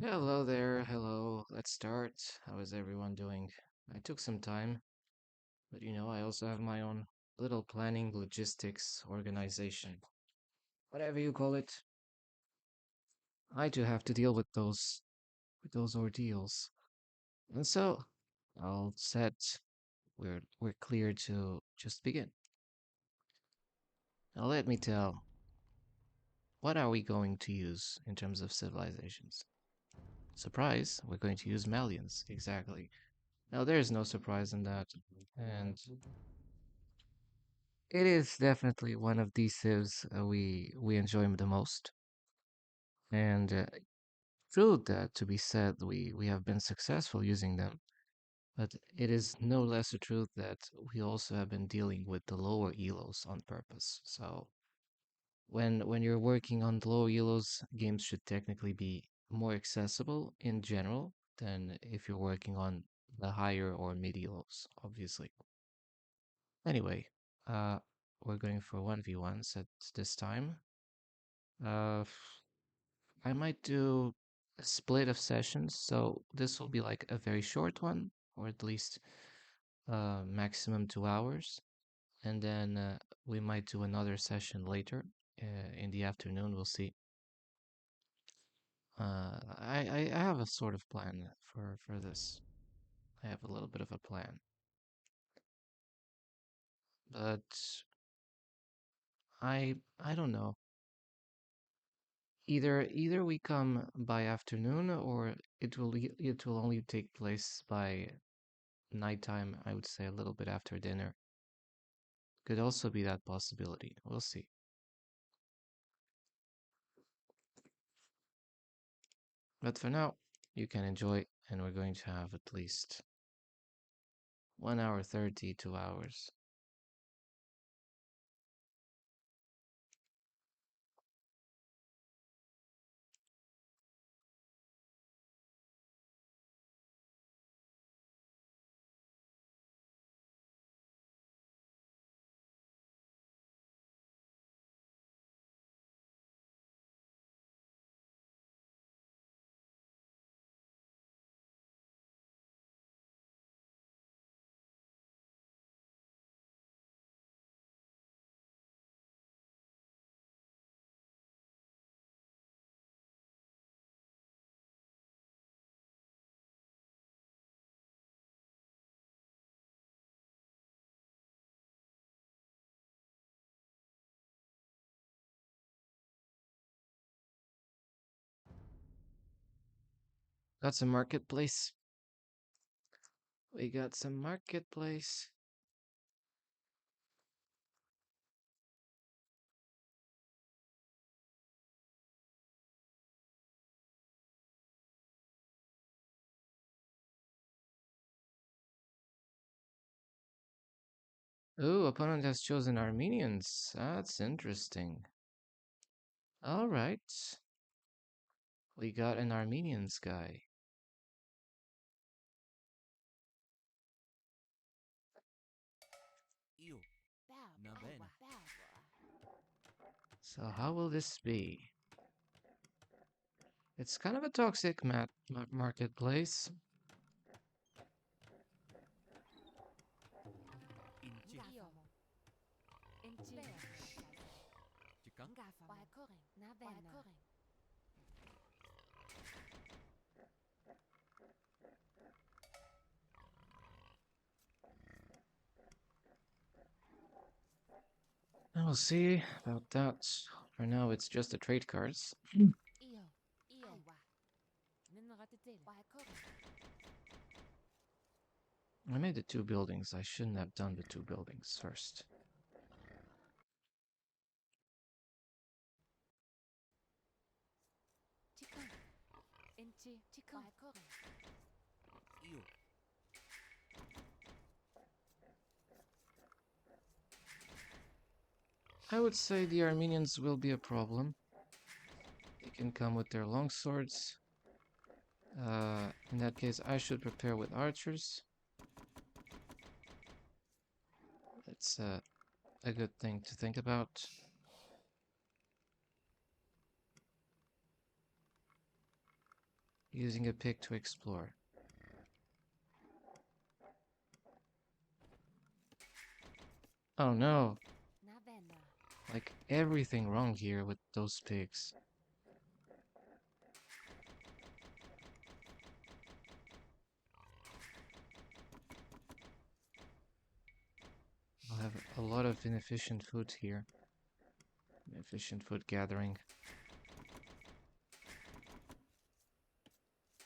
Hello there, hello. Let's start. How is everyone doing? I took some time, but I also have my own little planning, logistics, organization, whatever you call it. I too have to deal with those ordeals. And so, all set. We're clear to just begin. Now let me tell, what are we going to use in terms of civilizations? Surprise, we're going to use Malians, exactly. Now there's no surprise in that. And it is definitely one of these civs we enjoy the most, and true that to be said, we have been successful using them. But it is no less a truth that we also have been dealing with the lower elos on purpose. So when you're working on the lower elos, games should technically be more accessible in general than if you're working on the higher or mid elos, obviously. Anyway, uh, we're going for 1v1s at this time. Uh, I might do a split of sessions, so this will be like a very short one, or at least maximum 2 hours, and then we might do another session later in the afternoon. We'll see. I have a sort of plan for this. I have a little bit of a plan, but I don't know. Either we come by afternoon, or it will only take place by nighttime. I would say a little bit after dinner. Could also be that possibility. We'll see. But for now, you can enjoy, and we're going to have at least 1 hour 30, 2 hours. Got some marketplace. We got some marketplace. Ooh, opponent has chosen Armenians. That's interesting. All right. We got an Armenians guy. So how will this be? It's kind of a toxic marketplace. And we'll see about that. For now, it's just the trade cards. I made the two buildings. I shouldn't have done the two buildings first. I would say the Armenians will be a problem. They can come with their long swords. In that case, I should prepare with archers. It's a good thing to think about. Using a pick to explore. Oh no! Like everything wrong here with those pigs. I'll have a lot of inefficient food here. Inefficient food gathering.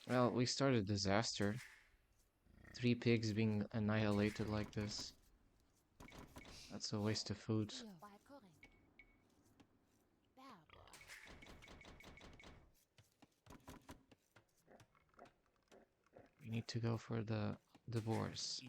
Well, we started a disaster. 3 pigs being annihilated like this. That's a waste of food. We need to go for the boars.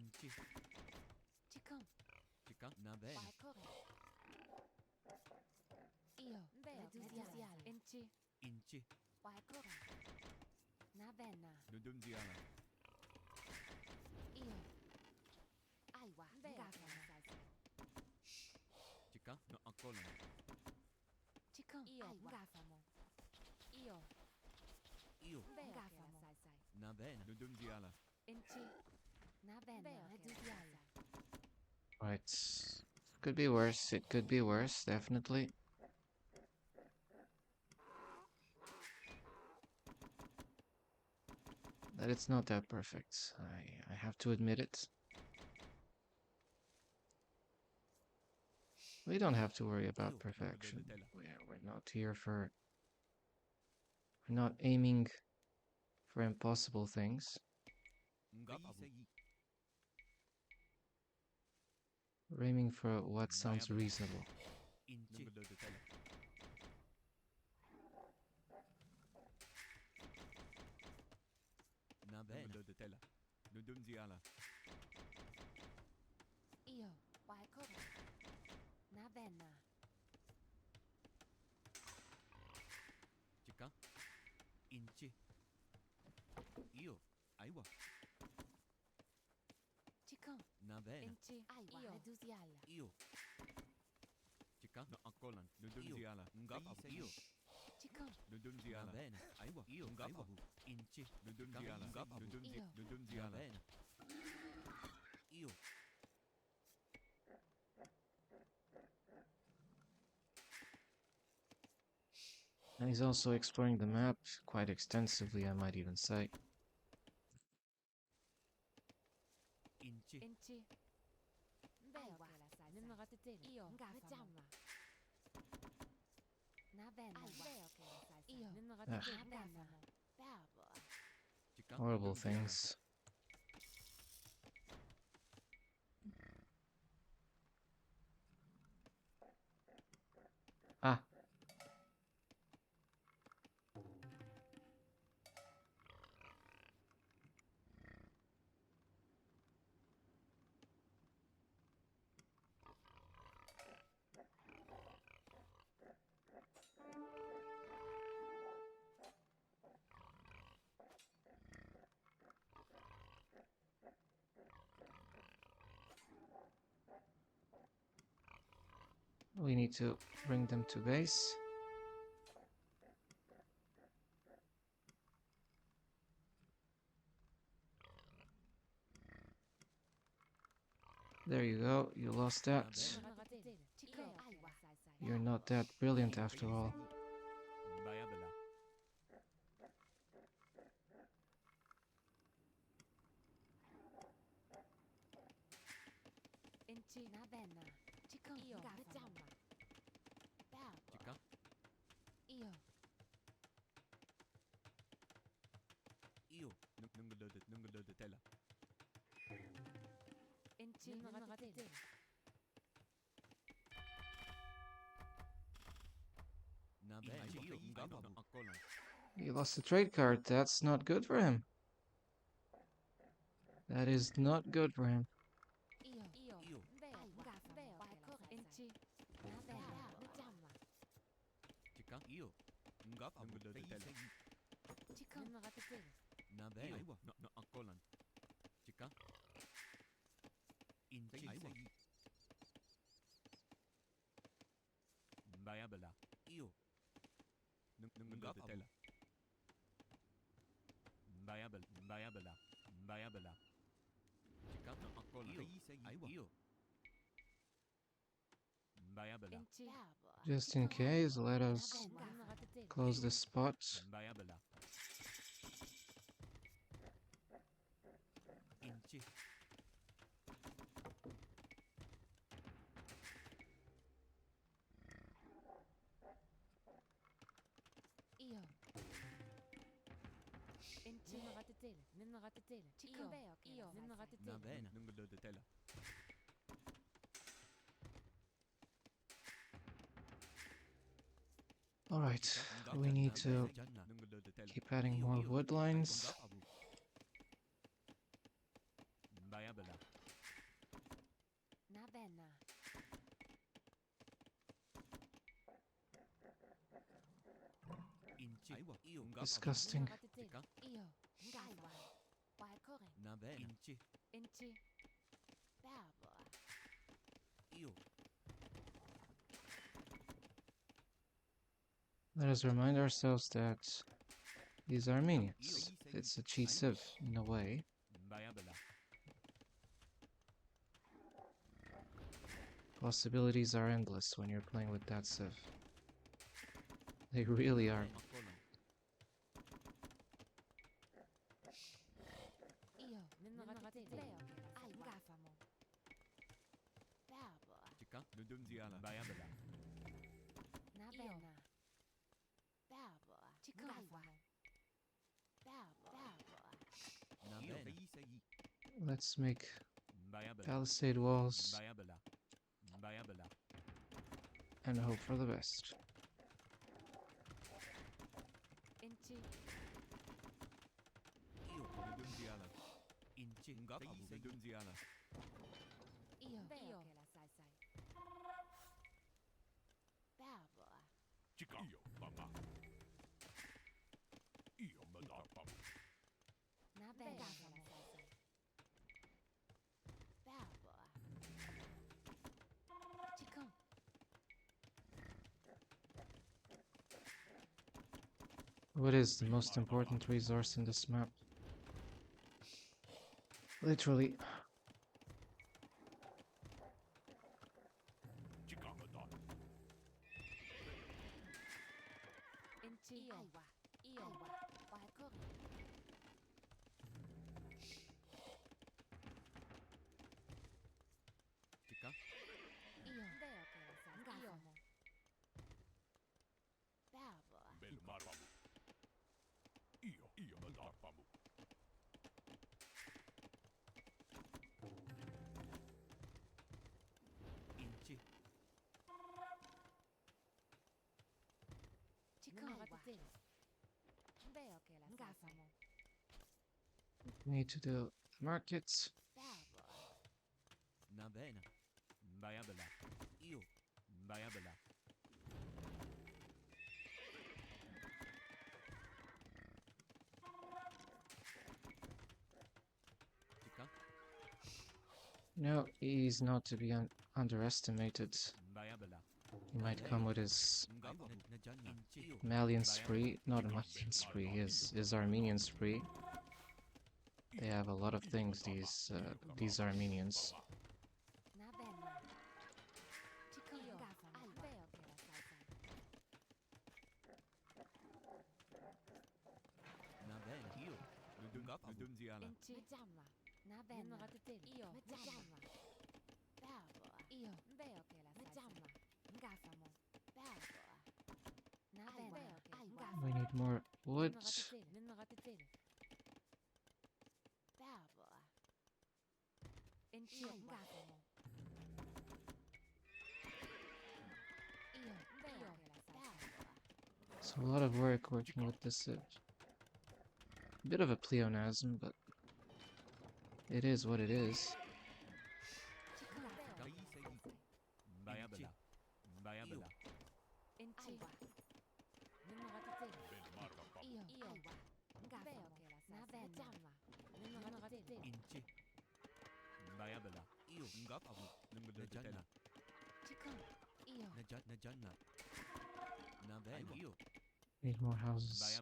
Right. Could be worse. It could be worse, definitely. But it's not that perfect. I have to admit it. We don't have to worry about perfection. We're not here for... We're not aiming for impossible things. We're aiming for what sounds reasonable. And he's also exploring the map quite extensively, I might even say. Ugh. Horrible things. Ah. We need to bring them to base. There you go, you lost that. You're not that brilliant after all. He lost a trade card, that's not good for him. That is not good for him. Just in case, let us close this spot. Alright, we need to keep adding more wood lines. Disgusting. Let us remind ourselves that these are Armenians. It's a cheat civ, in a way. Possibilities are endless when you're playing with that civ. They really are. Let's make palisade walls and hope for the best. What is the most important resource in this map? Literally. Need to do markets. No, he's not to be underestimated. He might come with his Malian spree, not a Malian spree, his Armenian spree. They have a lot of things, these Armenians. We need more wood. It's a lot of work working with this civ. A bit of a pleonasm, but it is what it is. Need more houses.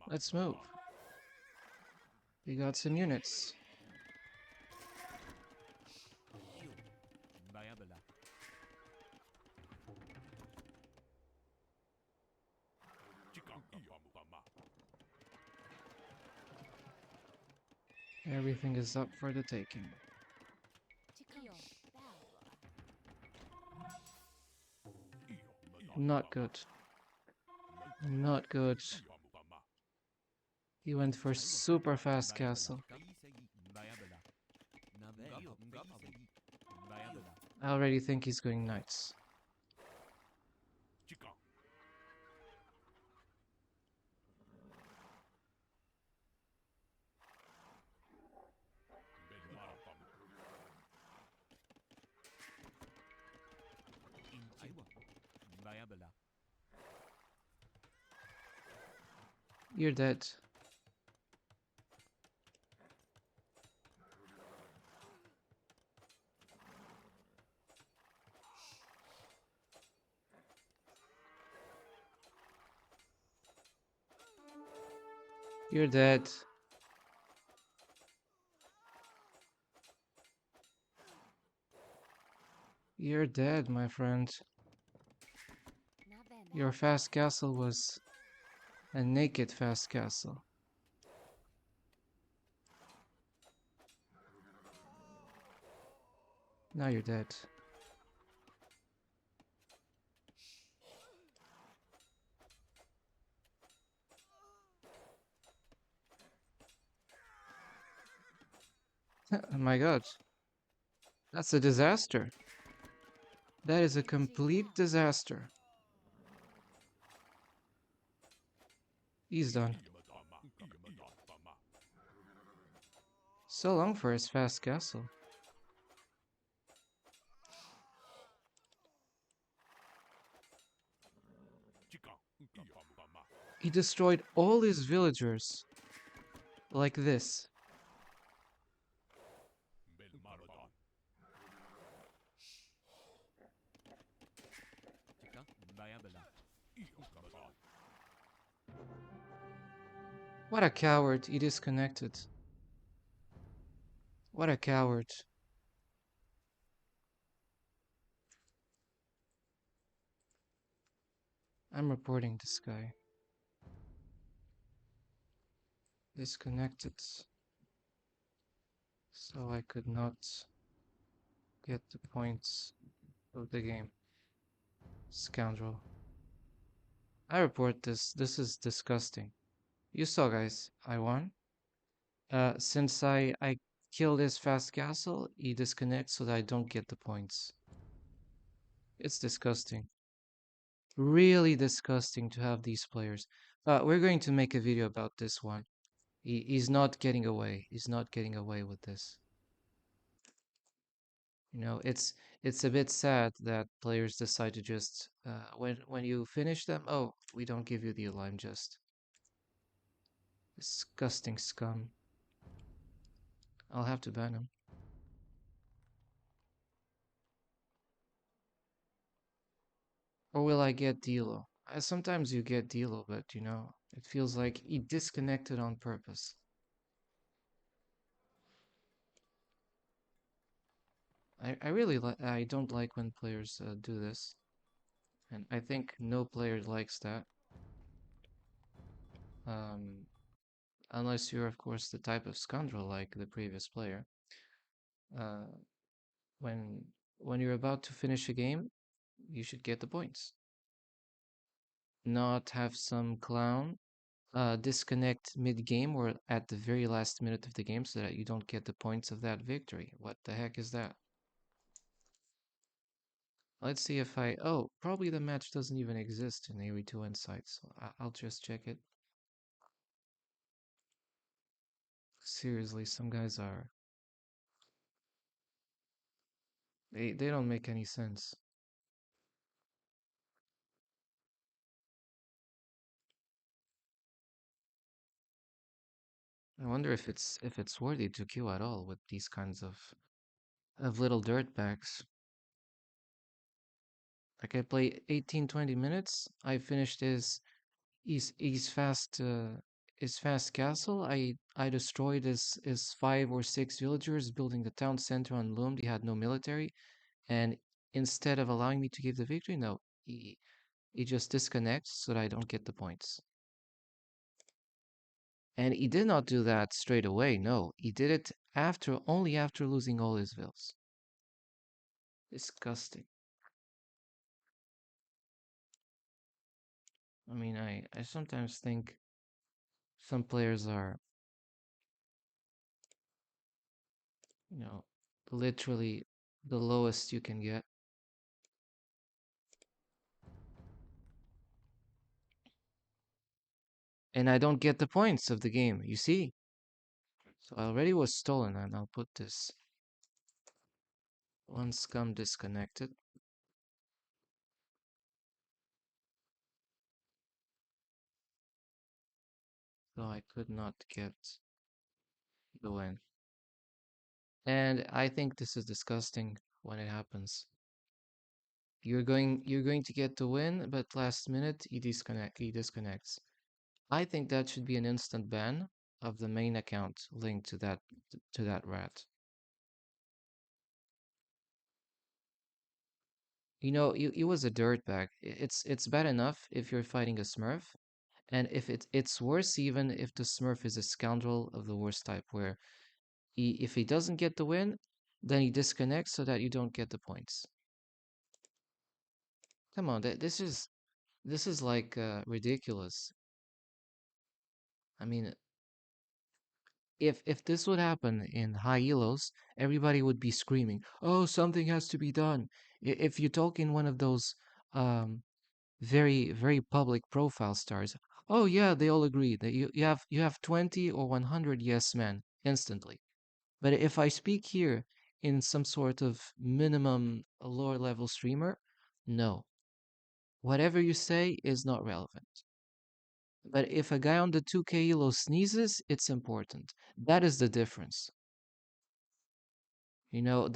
Let's move. We got some units. Everything is up for the taking. Not good. Not good. He went for super fast castle. I already think he's going knights. You're dead. You're dead. You're dead, my friend. Your fast castle was a naked fast castle. Now you're dead. Oh my god. That's a disaster. That is a complete disaster. He's done. So long for his fast castle. He destroyed all his villagers. Like this. What a coward. He disconnected. What a coward. I'm reporting this guy. Disconnected. So I could not get the points of the game. Scoundrel. I report this. This is disgusting. You saw, guys. I won. Since I killed his fast castle, he disconnects so that I don't get the points. It's disgusting. Really disgusting to have these players. We're going to make a video about this one. He's not getting away. He's not getting away with this. You know, it's a bit sad that players decide to just when you finish them, oh, we don't give you the align just. Disgusting scum. I'll have to ban him. Or will I get Dilo? Sometimes you get Dilo, but you know, it feels like he disconnected on purpose. I really I don't like when players do this. And I think no player likes that. Um, unless you're, of course, the type of scoundrel like the previous player. Uh, when when you're about to finish a game, you should get the points. Not have some clown disconnect mid-game or at the very last minute of the game so that you don't get the points of that victory. What the heck is that? Let's see if I... Oh, probably the match doesn't even exist in Aoe2 Insight, so I'll just check it. Seriously, some guys are... They don't make any sense. I wonder if it's worthy to queue at all with these kinds of of little dirtbags. Like I play 18, 20 minutes. I finished his fast castle. I destroyed his 5 or 6 villagers, building the town center unloomed. He had no military, and instead of allowing me to give the victory, no, he just disconnects so that I don't get the points. And he did not do that straight away. No, he did it only after losing all his vills. Disgusting. I mean, I sometimes think some players are, you know, literally the lowest you can get. And I don't get the points of the game, you see? So I already was stolen, and I'll put this one scum disconnected. So I could not get the win. And I think this is disgusting when it happens. You're going to get the win, but last minute he disconnects. I think that should be an instant ban of the main account linked to that rat. You know, he was a dirtbag. It's bad enough if you're fighting a Smurf, and if it's worse even if the Smurf is a scoundrel of the worst type, where if he doesn't get the win, then he disconnects so that you don't get the points. Come on, this is like ridiculous. I mean, if this would happen in high elos, everybody would be screaming, "Oh, something has to be done." If you talk in one of those um very very public profile stars, oh yeah, they all agree that you have 20 or 100 yes men instantly. But if I speak here in some sort of minimum lower level streamer, no, whatever you say is not relevant. But if a guy on the 2k elo sneezes, it's important. That is the difference. You know,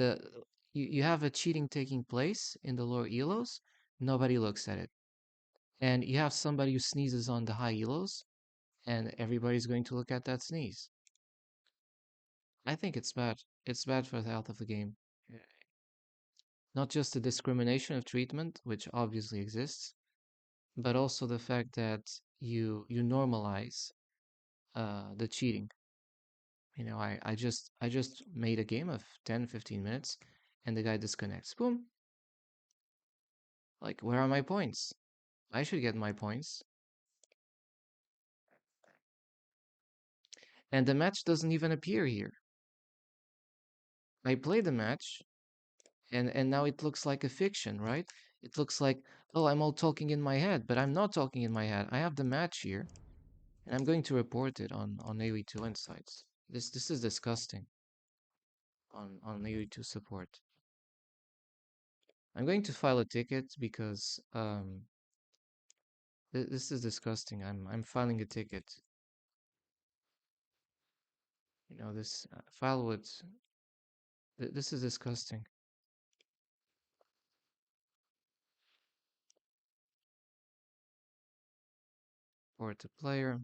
you have a cheating taking place in the lower elos, nobody looks at it. And you have somebody who sneezes on the high elos, and everybody's going to look at that sneeze. I think it's bad. It's bad for the health of the game. Not just the discrimination of treatment, which obviously exists, but also the fact that you normalize the cheating. You know, I just made a game of 10, 15 minutes, and the guy disconnects. Boom. Like, where are my points? I should get my points. And the match doesn't even appear here. I play the match, and now it looks like a fiction, right? It looks like, oh, I'm all talking in my head, but I'm not talking in my head. I have the match here, and I'm going to report it on Aoe2 Insights. This is disgusting on Aoe2 support. I'm going to file a ticket because this is disgusting. I'm filing a ticket. You know, this file would this is disgusting. Report the player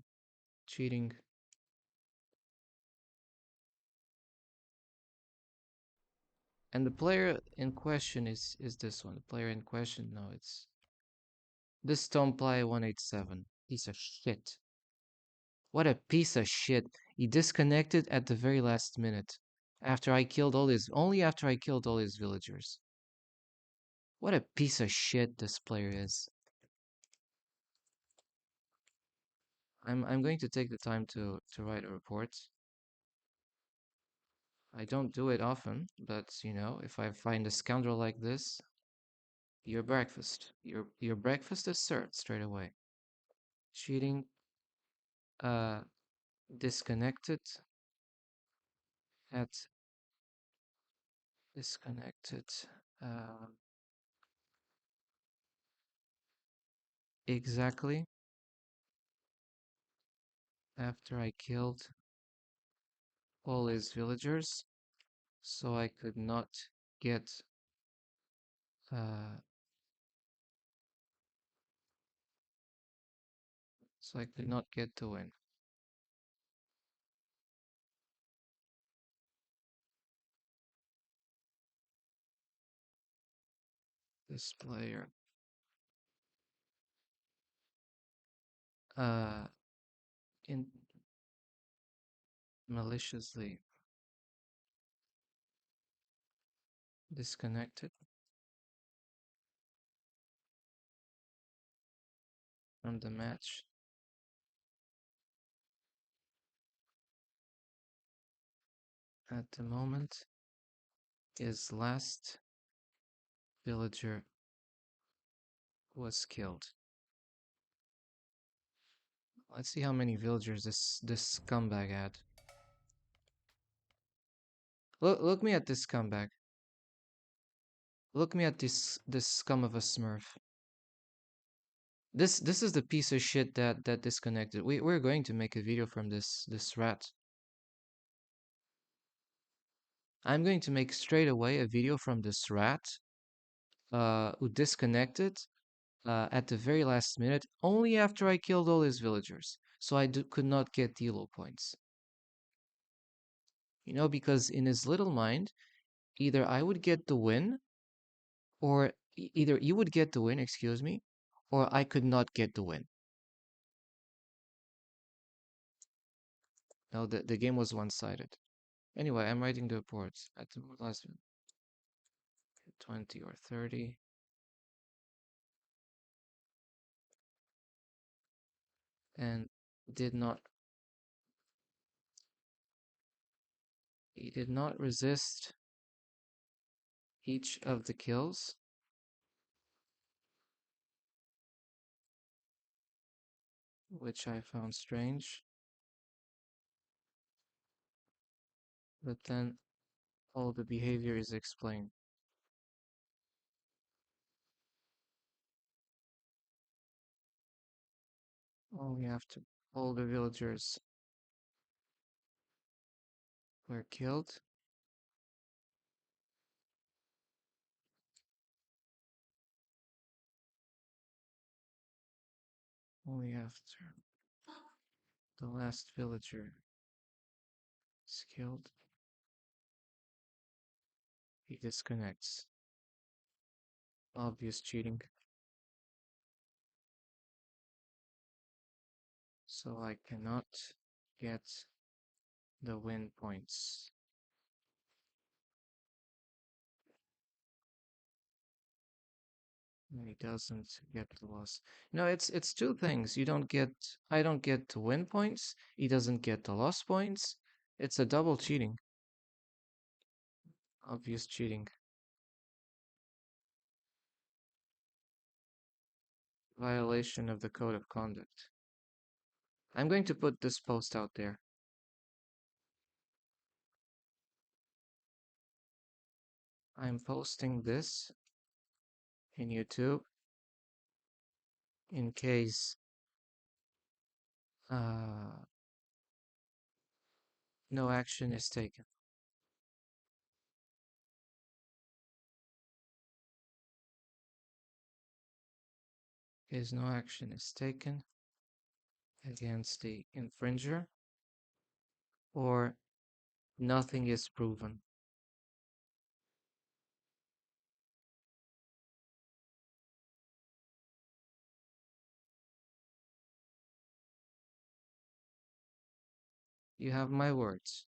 cheating. And the player in question is this one. The player in question, no, it's this TomPlaya 187. Piece of shit. What a piece of shit. He disconnected at the very last minute. Only after I killed all his villagers. What a piece of shit this player is. I'm going to take the time to write a report. I don't do it often, but you know, if I find a scoundrel like this, your breakfast. Your breakfast is served straight away. Cheating, uh disconnected at disconnected uh exactly after I killed all his villagers. so I could not get uh so I could not get the win. This player uh in maliciously disconnected from the match at the moment. His last villager was killed. Let's see how many villagers this scumbag had. Look me at this scumbag. Look me at this scum of a smurf. This is the piece of shit that disconnected. We're going to make a video from this rat. I'm going to make straight away a video from this rat who disconnected at the very last minute, only after I killed all his villagers. So could not get the elo points. You know, because in his little mind, either I would get the win, or either you would get the win, excuse me, or I could not get the win. No, the game was one-sided. Anyway, I'm writing the reports at the last 20 or 30. And did not he did not resist each of the kills, which I found strange. But then all the behavior is explained. Only after all the villagers were killed, only after the last villager is killed, he disconnects. Obvious cheating. So I cannot get the win points. And he doesn't get the loss. No, it's two things. I don't get the win points. He doesn't get the loss points. It's a double cheating. Obvious cheating. Violation of the code of conduct. I'm going to put this post out there. I'm posting this in YouTube in case uh, no action is taken. In case no action is taken against the infringer, or nothing is proven. You have my words.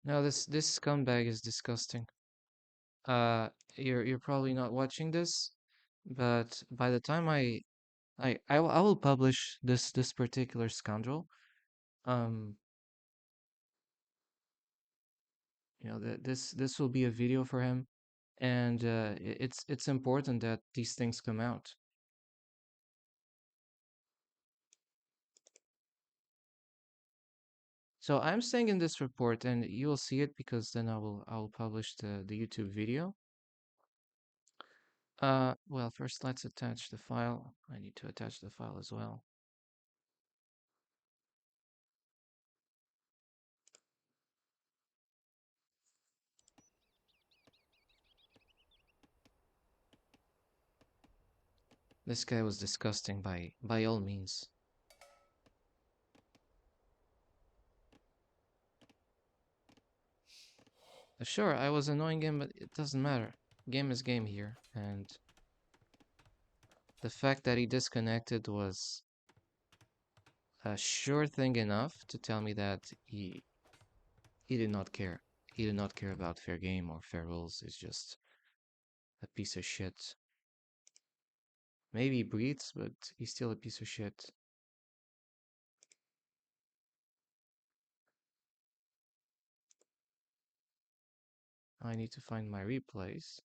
No, this scumbag is disgusting. Uh, you're probably not watching this, but by the time I will publish this particular scoundrel, um, you know, this will be a video for him, and it's important that these things come out. So I'm saying in this report, and you'll see it because then I will publish the YouTube video. Well, first let's attach the file. I need to attach the file as well. This guy was disgusting by all means. Sure, I was annoying him, but it doesn't matter. Game is game here, and the fact that he disconnected was a sure thing enough to tell me that he did not care. He did not care about fair game or fair rules. It's just a piece of shit. Maybe he breathes, but he's still a piece of shit. I need to find my replays.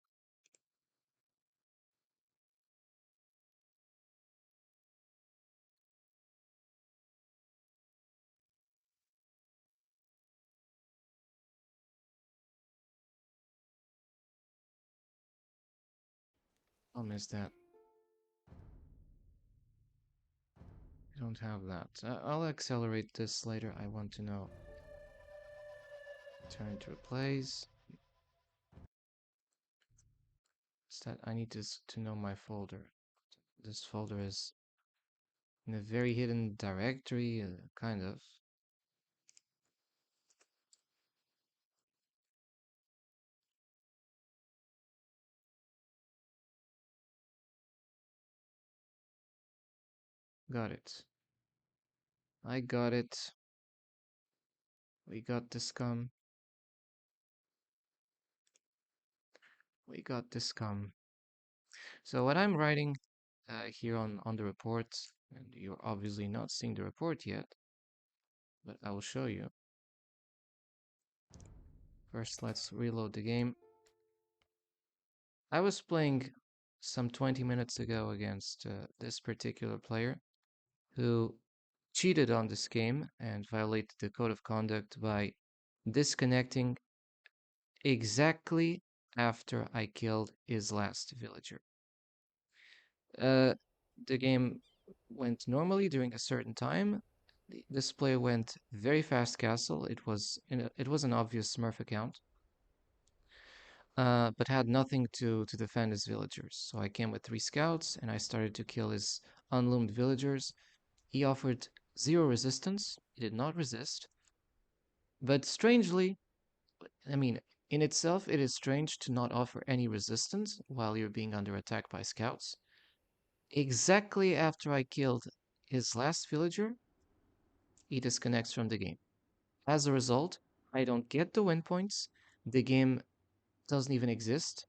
I'll miss that. I don't have that. I'll accelerate this later. I want to know. Turn to replays. It's that I need to know my folder. This folder is in a very hidden directory, kind of. Got it. I got it. We got the scum. We got the scum. So what I'm writing here on the report, and you're obviously not seeing the report yet, but I will show you. First, let's reload the game. I was playing some 20 minutes ago against this particular player who cheated on this game and violated the code of conduct by disconnecting exactly after I killed his last villager. Uh, the game went normally during a certain time. This player went very fast castle. It was an obvious Smurf account, but had nothing to defend his villagers. So I came with 3 scouts and I started to kill his unloomed villagers. He offered zero resistance. He did not resist. But strangely, I mean, in itself, it is strange to not offer any resistance while you're being under attack by scouts. Exactly after I killed his last villager, he disconnects from the game. As a result, I don't get the win points, the game doesn't even exist,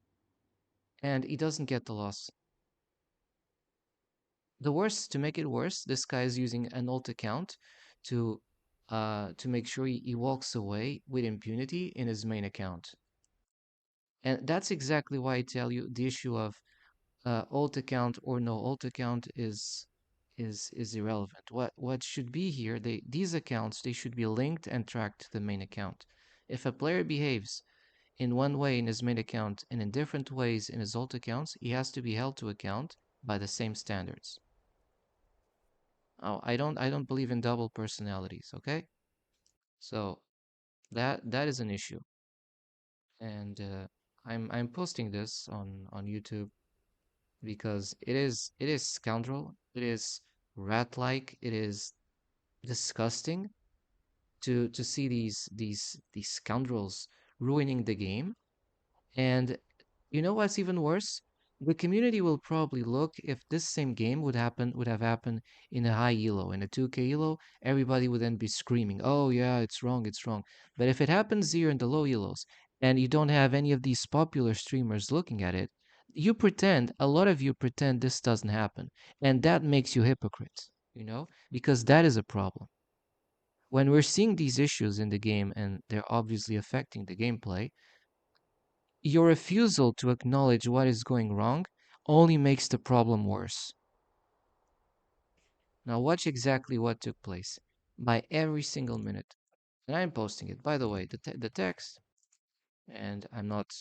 and he doesn't get the loss. The worst, to make it worse, this guy is using an alt account to make sure he walks away with impunity in his main account. And that's exactly why I tell you the issue of alt account or no alt account is irrelevant. What should be here, these accounts, they should be linked and tracked to the main account. If a player behaves in one way in his main account and in different ways in his alt accounts, he has to be held to account by the same standards. Oh, I don't believe in double personalities, okay? So that is an issue. And I'm posting this on YouTube because it is scoundrel, it is rat-like, it is disgusting to see these scoundrels ruining the game. And you know what's even worse? The community will probably look if this same game would have happened in a high elo, in a 2K elo, everybody would then be screaming, "Oh yeah, it's wrong, it's wrong." But if it happens here in the low elos and you don't have any of these popular streamers looking at it, a lot of you pretend this doesn't happen, and that makes you hypocrites, because that is a problem. When we're seeing these issues in the game and they're obviously affecting the gameplay, your refusal to acknowledge what is going wrong only makes the problem worse. Now, watch exactly what took place by every single minute. And I'm posting it. By the way, the text, and I'm not.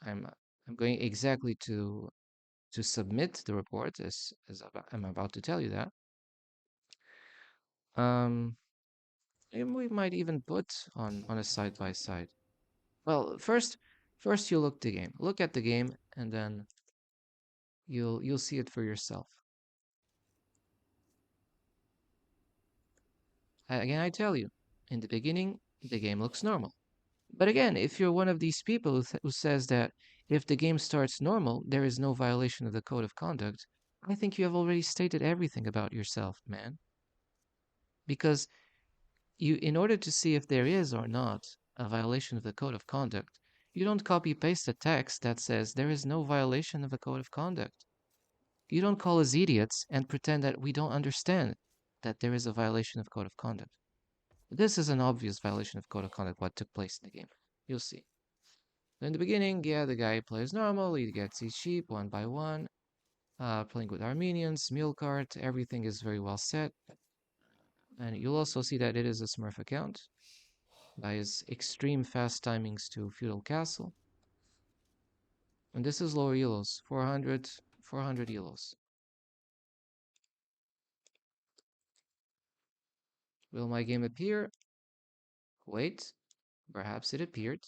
I'm I'm going exactly to submit the report I'm about to tell you that. Um, and we might even put on a side by side. Well, first you look at the game, and then you'll see it for yourself. Again, I tell you, in the beginning, the game looks normal. But again, if you're one of these people who says that if the game starts normal, there is no violation of the code of conduct, I think you have already stated everything about yourself, man. Because in order to see if there is or not a violation of the code of conduct, you don't copy paste a text that says there is no violation of the code of conduct. You don't call us idiots and pretend that we don't understand that there is a violation of code of conduct. This is an obvious violation of code of conduct what took place in the game. You'll see. In the beginning, yeah, the guy plays normal, he gets his sheep one by one, playing with Armenians, mule cart, everything is very well set. And you'll also see that it is a Smurf account by his extreme fast timings to feudal castle. And this is lower elos, 400 elos. Will my game appear? Wait, perhaps it appeared.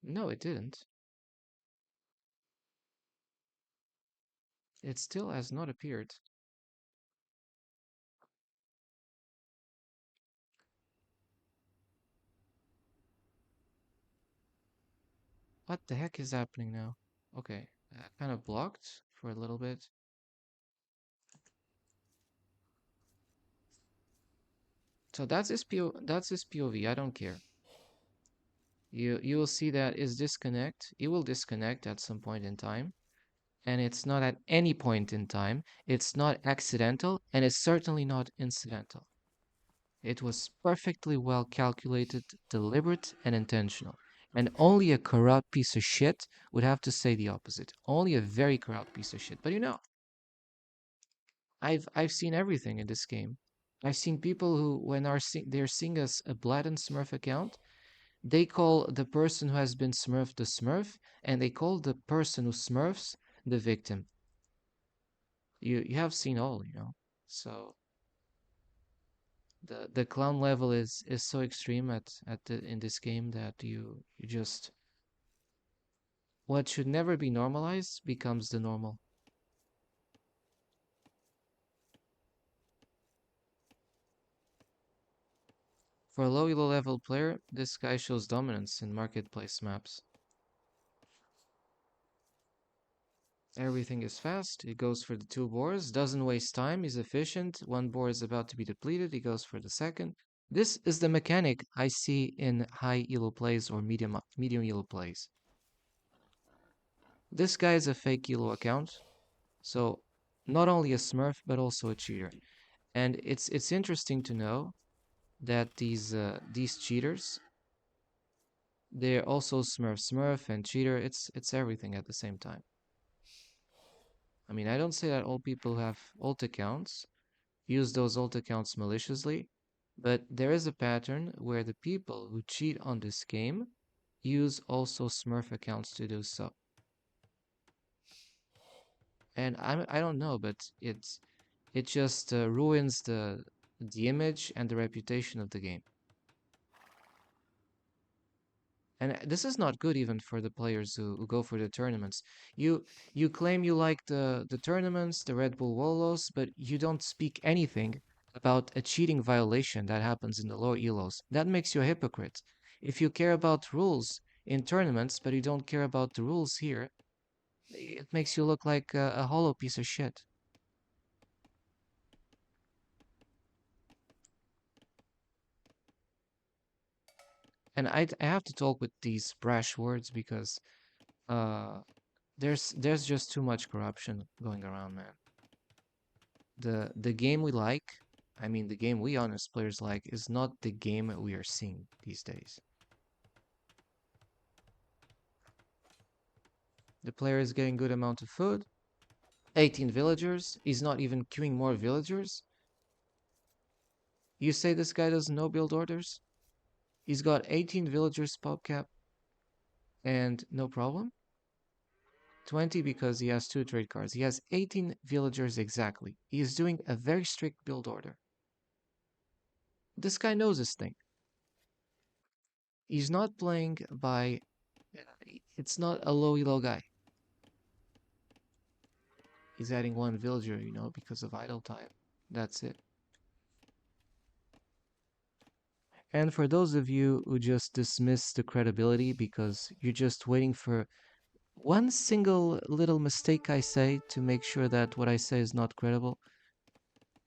No, it didn't. It still has not appeared. What the heck is happening now? Okay, kind of blocked for a little bit. So that's his POV. I don't care. You will see that is disconnect. It will disconnect at some point in time, and it's not at any point in time. It's not accidental, and it's certainly not incidental. It was perfectly well calculated, deliberate, and intentional. And only a corrupt piece of shit would have to say the opposite. Only a very corrupt piece of shit. But I've seen everything in this game. I've seen people who, when they're seeing a blatant Smurf account, they call the person who has been smurfed the smurf, and they call the person who smurfs the victim. You have seen all. So the clown level is so extreme in this game that you just what should never be normalized becomes the normal. For a low elo level player, this guy shows dominance in marketplace maps. Everything is fast. He goes for the two boars, doesn't waste time, he's efficient. One boar is about to be depleted, he goes for the second. This is the mechanic I see in high elo plays or medium elo plays. This guy is a fake elo account, so not only a smurf but also a cheater. And it's interesting to know that these cheaters, they're also smurf and cheater. It's everything at the same time. I mean, I don't say that all people who have alt accounts use those alt accounts maliciously, but there is a pattern where the people who cheat on this game use also Smurf accounts to do so. And I don't know, but it just ruins the image and the reputation of the game. And this is not good even for the players who go for the tournaments. You claim you like the tournaments, the Red Bull Wolos, but you don't speak anything about a cheating violation that happens in the lower elos. That makes you a hypocrite. If you care about rules in tournaments, but you don't care about the rules here, it makes you look like a hollow piece of shit. And I have to talk with these brash words because uh, there's just too much corruption going around, man. The game we like, I mean the game we honest players like, is not the game we are seeing these days. The player is getting good amount of food, 18 villagers, he's not even queuing more villagers. You say this guy doesn't know build orders? He's got 18 villagers pop cap and no problem. 20 because he has 2 trade cards. He has 18 villagers exactly. He is doing a very strict build order. This guy knows his thing. He's not playing by. It's not a low elo guy. He's adding 1 villager, because of idle time. That's it. And for those of you who just dismiss the credibility because you're just waiting for one single little mistake I say to make sure that what I say is not credible,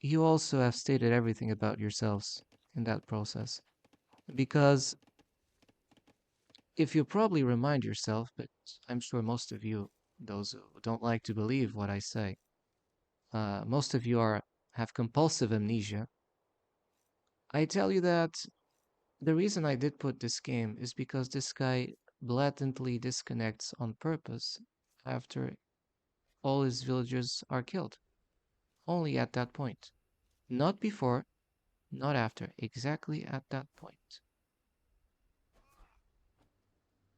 you also have stated everything about yourselves in that process. Because if you probably remind yourself, but I'm sure most of you, those who don't like to believe what I say, most of you have compulsive amnesia. I tell you that the reason I did put this game is because this guy blatantly disconnects on purpose after all his villagers are killed. Only at that point. Not before, not after, exactly at that point.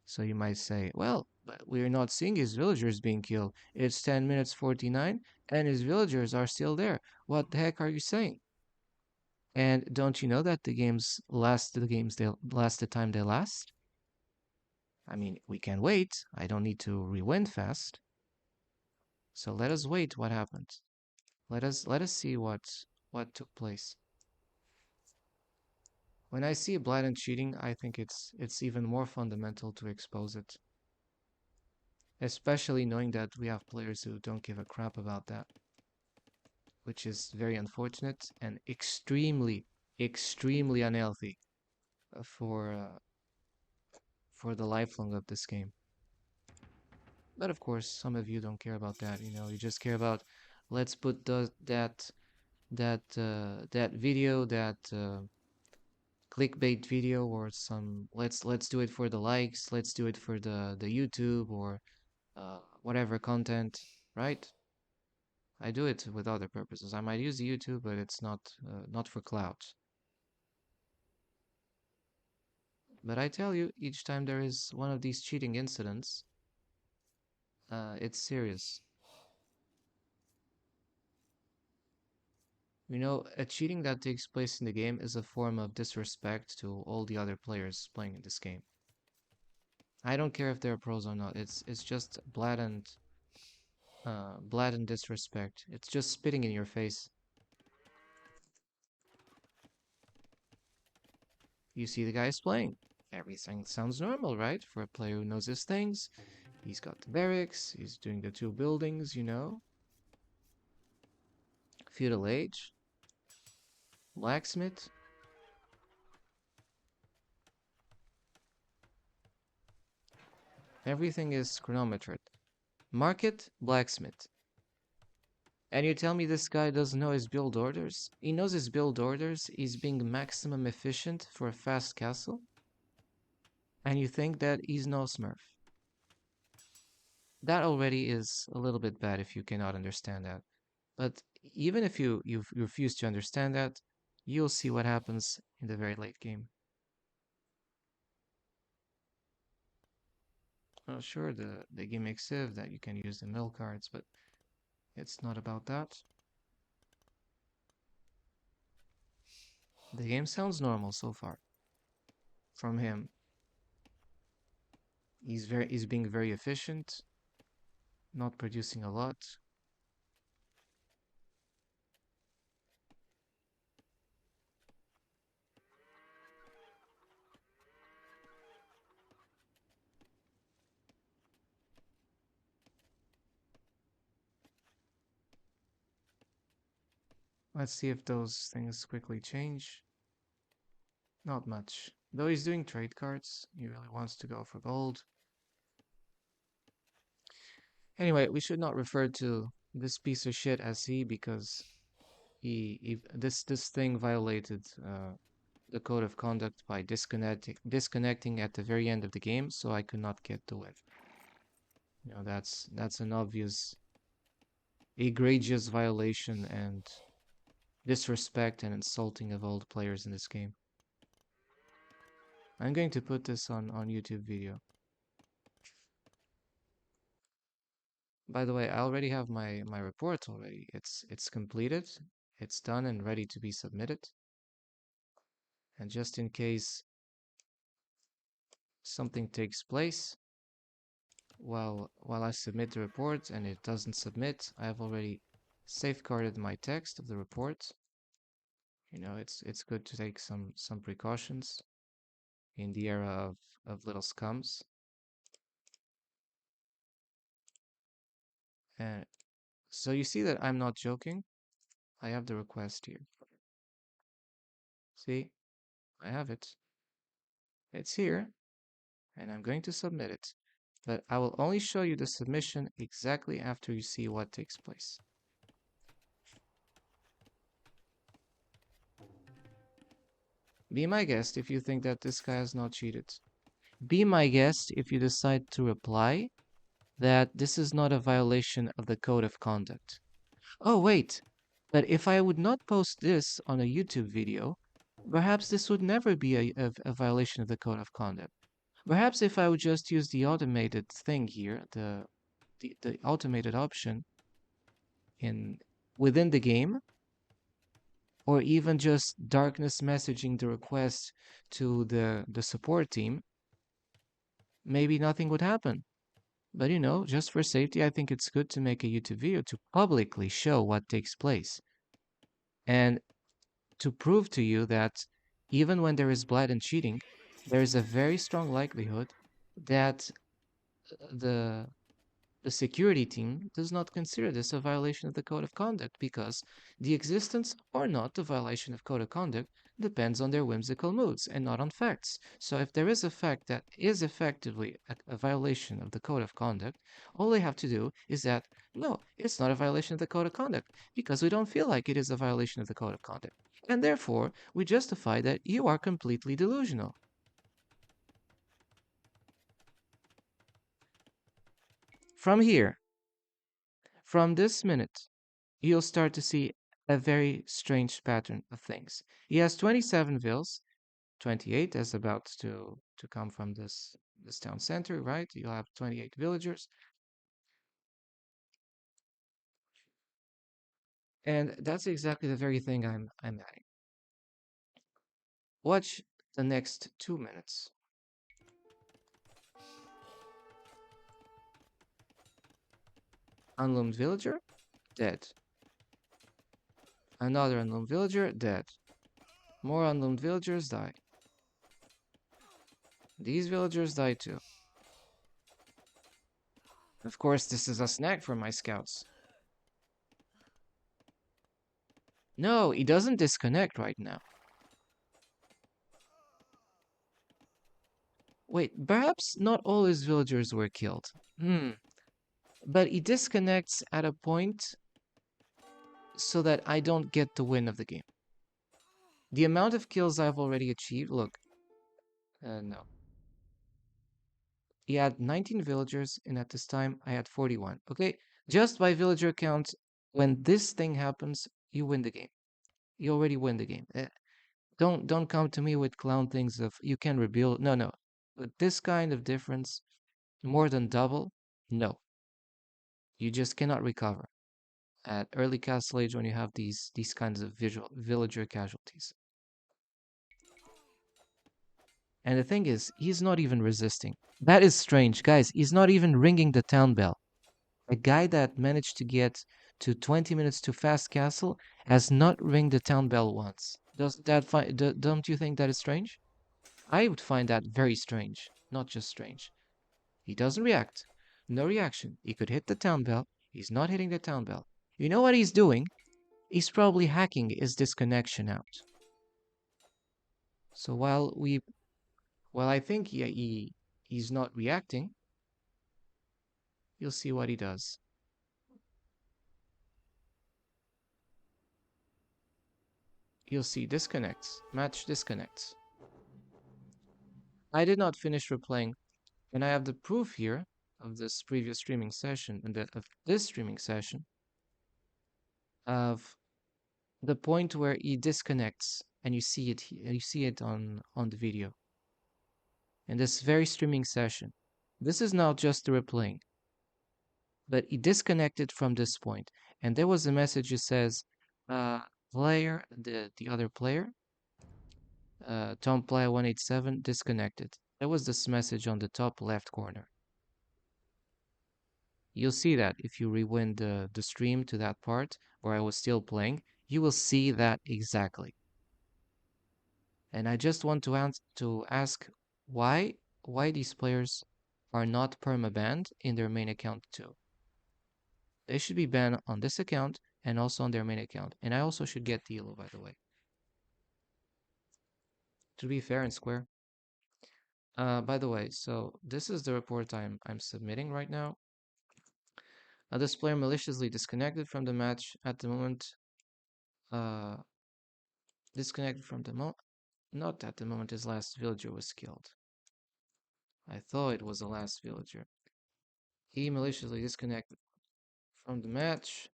So you might say, well, but we're not seeing his villagers being killed. It's 10 minutes 49 and his villagers are still there. What the heck are you saying? And don't you know that the games last the time they last? I mean, we can wait. I don't need to rewind fast. So let us wait what happened. Let us see what took place. When I see blatant cheating, I think it's even more fundamental to expose it. Especially knowing that we have players who don't give a crap about that, which is very unfortunate and extremely, extremely unhealthy for the lifelong of this game. But of course, some of you don't care about that. You just care about let's put that video, that clickbait video, or some let's do it for the likes, let's do it for the YouTube or whatever content, right? I do it with other purposes. I might use the YouTube, but it's not for clout. But I tell you, each time there is one of these cheating incidents, it's serious. A cheating that takes place in the game is a form of disrespect to all the other players playing in this game. I don't care if they're pros or not. It's just blatant disrespect. It's just spitting in your face. You see the guys playing. Everything sounds normal, right? For a player who knows his things. He's got the barracks. He's doing the 2 buildings. Feudal age. Blacksmith. Everything is chronometered. Market, blacksmith. And you tell me this guy doesn't know his build orders? He knows his build orders. He's being maximum efficient for a fast castle. And you think that he's no smurf. That already is a little bit bad if you cannot understand that. But even if you refuse to understand that, you'll see what happens in the very late game. Oh, sure, the gimmick civ that you can use the mill cards, but it's not about that. The game sounds normal so far. From him, he's being very efficient, not producing a lot. Let's see if those things quickly change. Not much. Though he's doing trade cards, he really wants to go for gold. Anyway, we should not refer to this piece of shit as he because this thing violated the code of conduct by disconnecting at the very end of the game, so I could not get the win. That's an obvious egregious violation, and disrespect and insulting of all the players in this game. I'm going to put this on YouTube video. By the way, I already have my report already. It's completed. It's done and ready to be submitted. And just in case something takes place while I submit the report and it doesn't submit, I have already safeguarded my text of the report. You know, it's good to take some precautions in the era of little scums. And so you see that I'm not joking. I have the request here. See, I have it. It's here, and I'm going to submit it. But I will only show you the submission exactly after you see what takes place. Be my guest if you think that this guy has not cheated. Be my guest if you decide to reply that this is not a violation of the code of conduct. Oh, wait, but if I would not post this on a YouTube video, perhaps this would never be a violation of the code of conduct. Perhaps if I would just use the automated thing here, the automated option in within the game, or even just darkness messaging the request to the support team, maybe nothing would happen. But you know, just for safety, I think it's good to make a YouTube video to publicly show what takes place and to prove to you that even when there is blatant cheating, there is a very strong likelihood that the the security team does not consider this a violation of the code of conduct because the existence or not the violation of code of conduct depends on their whimsical moods and not on facts. So if there is a fact that is effectively a violation of the code of conduct, all they have to do is that no, it's not a violation of the code of conduct because we don't feel like it is a violation of the code of conduct. And therefore, we justify that you are completely delusional. From here, from this minute, you'll start to see a very strange pattern of things. He has 27 vills, 28 as about to come from this town center, right? You'll have 28 villagers. And that's exactly the very thing I'm adding. Watch the next 2 minutes. Unloomed villager, dead. Another unloomed villager, dead. More unloomed villagers die. These villagers die too. Of course, this is a snack for my scouts. No, he doesn't disconnect right now. Wait, perhaps not all his villagers were killed. But he disconnects at a point so that I don't get the win of the game. The amount of kills I've already achieved, look, no. He had 19 villagers, and at this time, I had 41. Okay, just by villager count, when this thing happens, you win the game. You already win the game. Don't come to me with clown things of you can rebuild. No, no. With this kind of difference, more than double, no. You just cannot recover at early castle age when you have these kinds of villager casualties. And the thing is, he's not even resisting. That is strange, guys. He's not even ringing the town bell. A guy that managed to get to 20 minutes to fast castle has not ring the town bell once. Don't you think that is strange? I would find that very strange, not just strange. He doesn't react. No reaction. He could hit the town bell. He's not hitting the town bell. You know what he's doing? He's probably hacking his disconnection out. So while I think he's not reacting, you'll see what he does. You'll see disconnects, match disconnects. I did not finish replaying, and I have the proof here of this previous streaming session and of this streaming session of The point where he disconnects, and you see it on the video in this very streaming session. This is not just the replaying, but he disconnected from this point, and there was a message that says, uh, "Player, the other player, TomPlaya 187 disconnected." There was this message on the top left corner. You'll see that if you rewind the stream to that part where I was still playing, you will see that exactly. And I just want to ask why these players are not perma-banned in their main account too. They should be banned on this account and also on their main account. And I also should get the elo, by the way. To be fair and square. By the way, so this is the report I'm submitting right now. This player maliciously disconnected from the match at the moment. Uh, disconnected from the not at the moment his last villager was killed. I thought it was the last villager. He maliciously disconnected from the match.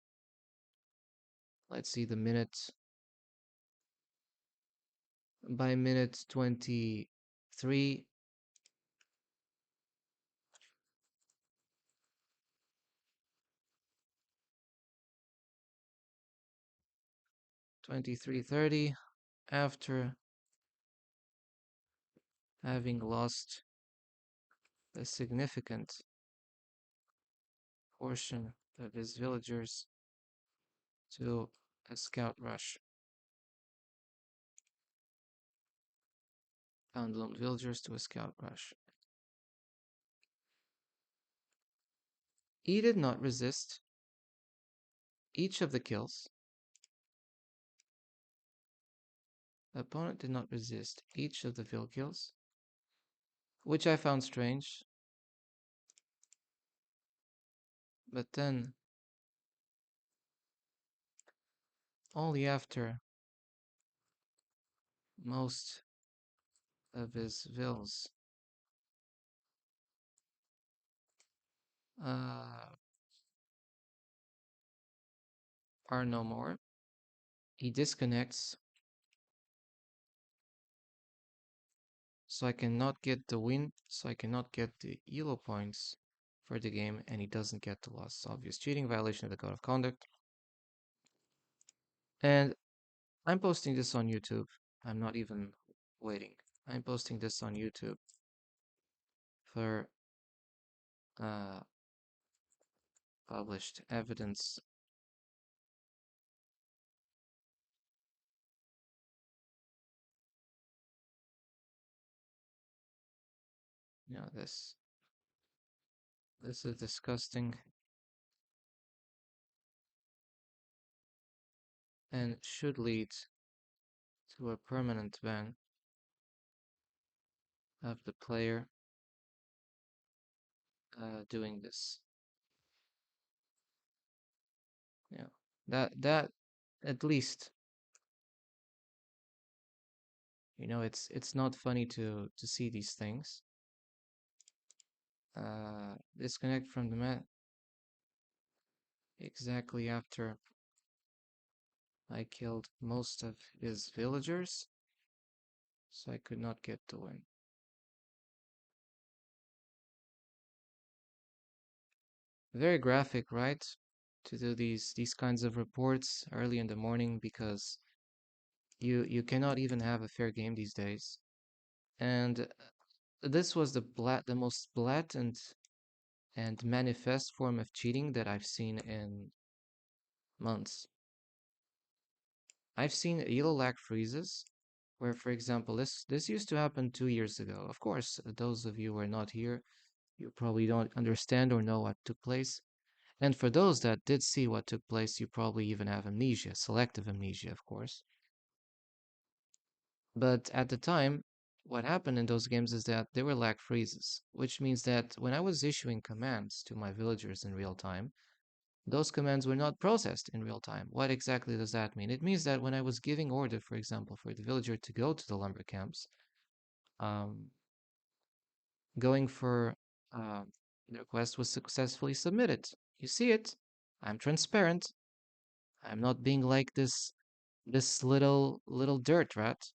Let's see the minute. By minute 23, 23:30, after having lost a significant portion of his villagers to a scout rush. Unloomed villagers to a scout rush. He did not resist each of the kills. The opponent did not resist each of the vill kills, which I found strange. But then, only after most of his vills uh, are no more, he disconnects, so I cannot get the win, so I cannot get the elo points for the game, and he doesn't get the loss. Obvious cheating, violation of the code of conduct. And I'm posting this on YouTube. I'm not even waiting. I'm posting this on YouTube for uh, published evidence. This is disgusting and should lead to a permanent ban of the player doing this. Yeah, that at least it's not funny to see these things. Disconnect from the mat exactly after I killed most of his villagers, so I could not get the win. Very graphic, right? To do these kinds of reports early in the morning because you cannot even have a fair game these days. And this was the most blatant and manifest form of cheating that I've seen in months. I've seen elo lag freezes where, for example, this used to happen 2 years ago. Of course, those of you who are not here, you probably don't understand or know what took place. And for those that did see what took place, you probably even have amnesia, selective amnesia, of course. But at the time, what happened in those games is that there were lag freezes, which means that when I was issuing commands to my villagers in real time, those commands were not processed in real time. What exactly does that mean? It means that when I was giving order, for example, for the villager to go to the lumber camps, um, going for the request was successfully submitted. You see it. I'm transparent. I'm not being like this This little dirt rat.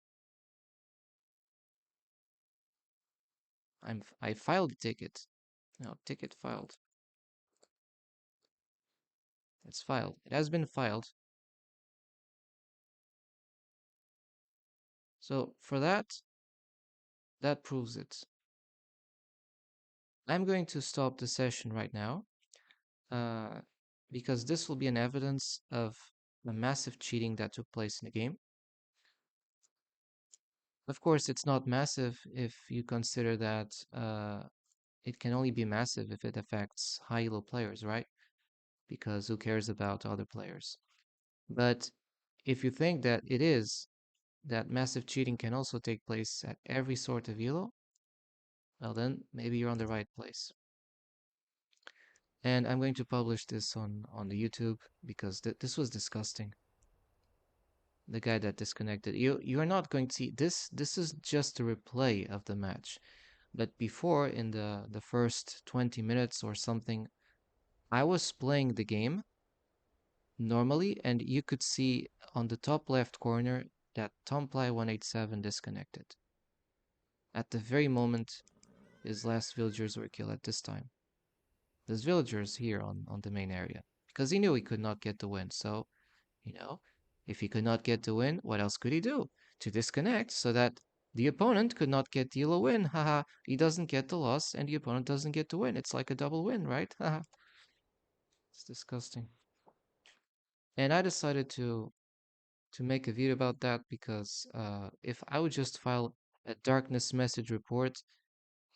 I filed the ticket. No, ticket filed. It's filed. It has been filed. So for that, that proves it. I'm going to stop the session right now, uh, because this will be an evidence of the massive cheating that took place in the game. Of course, it's not massive if you consider that it can only be massive if it affects high elo players, right? Because who cares about other players? But if you think that it is, that massive cheating can also take place at every sort of elo, well then maybe you're on the right place. And I'm going to publish this on the YouTube because this was disgusting. The guy that disconnected. You are not going to see this. This is just a replay of the match. But before, in the first 20 minutes or something, I was playing the game normally, and you could see on the top left corner that TomPlaya 187 disconnected. At the very moment his last villagers were killed at this time. There's villagers here on the main area. Because he knew he could not get the win. So, you know, if he could not get the win, what else could he do? To disconnect so that the opponent could not get the yellow win. Haha. He doesn't get the loss and the opponent doesn't get the win. It's like a double win, right? Haha. It's disgusting. And I decided to make a video about that because if I would just file a darkness message report,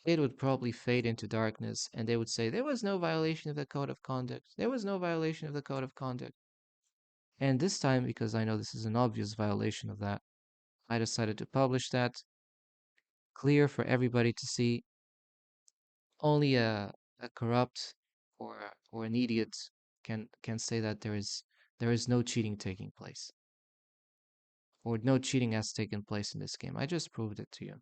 it would probably fade into darkness and they would say there was no violation of the code of conduct. There was no violation of the code of conduct. And this time, because I know this is an obvious violation of that, I decided to publish that clear for everybody to see. Only a corrupt or an idiot can say that there is no cheating taking place or no cheating has taken place in this game. I just proved it to you.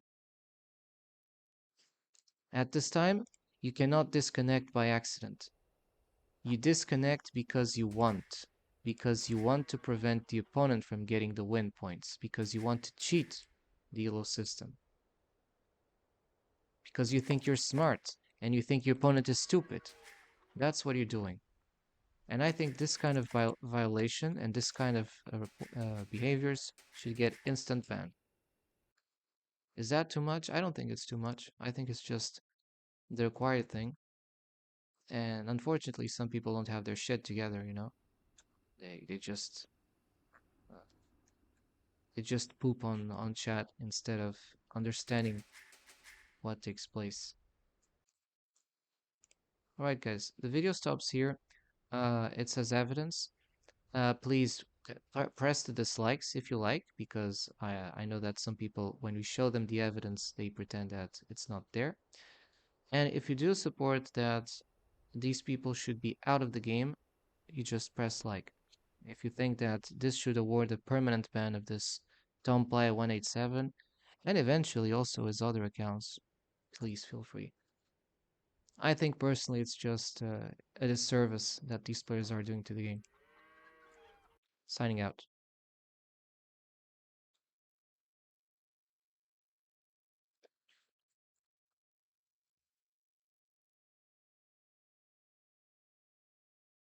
At this time, you cannot disconnect by accident. You disconnect because you want to prevent the opponent from getting the win points, because you want to cheat the elo system, because you think you're smart and you think your opponent is stupid. That's what you're doing. And I think this kind of violation and this kind of behaviors should get instant ban. Is that too much? I don't think it's too much. I think it's just the required thing. And unfortunately, some people don't have their shit together. They just uh, they just poop on chat instead of understanding what takes place. All right, guys, the video stops here. It says evidence. Please press the dislikes if you like, because I know that some people, when we show them the evidence, they pretend that it's not there. And if you do support that these people should be out of the game, you just press like. If you think that this should award a permanent ban of this TomPlaya 187 and eventually also his other accounts, please feel free. I think personally it's just a disservice that these players are doing to the game. Signing out.